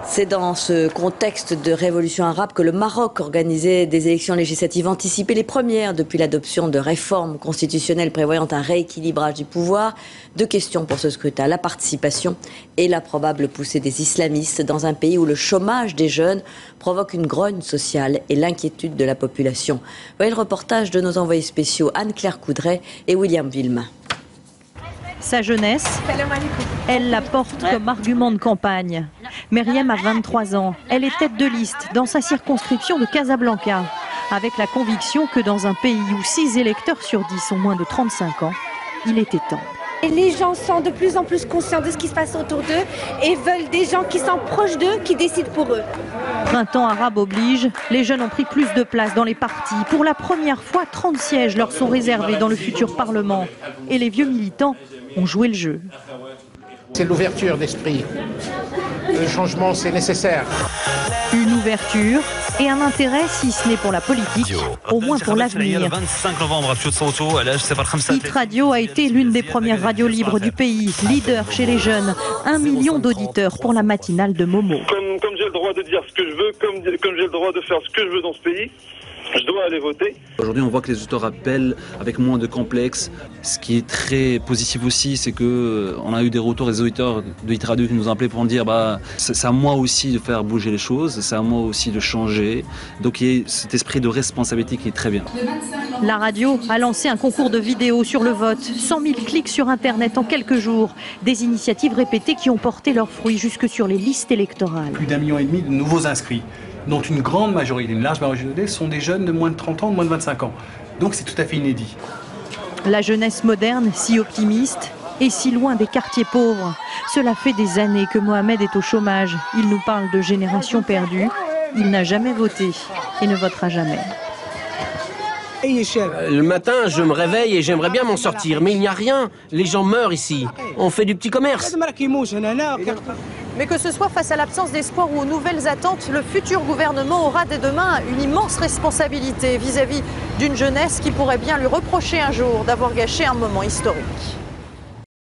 C'est dans ce contexte de révolution arabe que le Maroc organisait des élections législatives anticipées, les premières depuis l'adoption de réformes constitutionnelles prévoyant un rééquilibrage du pouvoir. Deux questions pour ce scrutin, la participation et la probable poussée des islamistes dans un pays où le chômage des jeunes provoque une grogne sociale et l'inquiétude de la population. Voyez le reportage de nos envoyés spéciaux Anne-Claire Coudray et William Villemain. Sa jeunesse, elle la porte comme argument de campagne. Myriam a 23 ans. Elle est tête de liste dans sa circonscription de Casablanca, avec la conviction que dans un pays où 6 électeurs sur 10 ont moins de 35 ans, il était temps. Et les gens sont de plus en plus conscients de ce qui se passe autour d'eux et veulent des gens qui sont proches d'eux, qui décident pour eux. Printemps arabe oblige, les jeunes ont pris plus de place dans les partis. Pour la première fois, 30 sièges leur sont réservés dans le futur Parlement. Et les vieux militants ont joué le jeu. C'est l'ouverture d'esprit. Le changement, c'est nécessasaire. Une ouverture et un intérêt, si ce n'est pour la politique, au moins pour l'avenir. Hit Radio a été l'une des premières radios libres du pays, leader chez les jeunes. 1 million d'auditeurs pour la matinale de Momo. Comme j'ai le droit de dire ce que je veux, comme j'ai le droit de faire ce que je veux dans ce pays, je dois aller voter. Aujourd'hui, on voit que les auditeurs appellent avec moins de complexes. Ce qui est très positif aussi, c'est qu'on a eu des retours des auditeurs de Hit Radio qui nous ont appelés pour nous dire c'est à moi aussi de faire bouger les choses, c'est à moi aussi de changer. Donc il y a cet esprit de responsabilité qui est très bien. La radio a lancé un concours de vidéos sur le vote. 100 000 clics sur Internet en quelques jours. Des initiatives répétées qui ont porté leurs fruits jusque sur les listes électorales. Plus d'1,5 million de nouveaux inscrits, dont une grande majorité, une large majorité, sont des jeunes de moins de 30 ans, de moins de 25 ans. Donc c'est tout à fait inédit. La jeunesse moderne, si optimiste et si loin des quartiers pauvres. Cela fait des années que Mohamed est au chômage. Il nous parle de génération perdue. Il n'a jamais voté et ne votera jamais. Le matin, je me réveille et j'aimerais bien m'en sortir, mais il n'y a rien. Les gens meurent ici. On fait du petit commerce. Mais que ce soit face à l'absence d'espoir ou aux nouvelles attentes, le futur gouvernement aura dès demain une immense responsabilité vis-à-vis d'une jeunesse qui pourrait bien lui reprocher un jour d'avoir gâché un moment historique.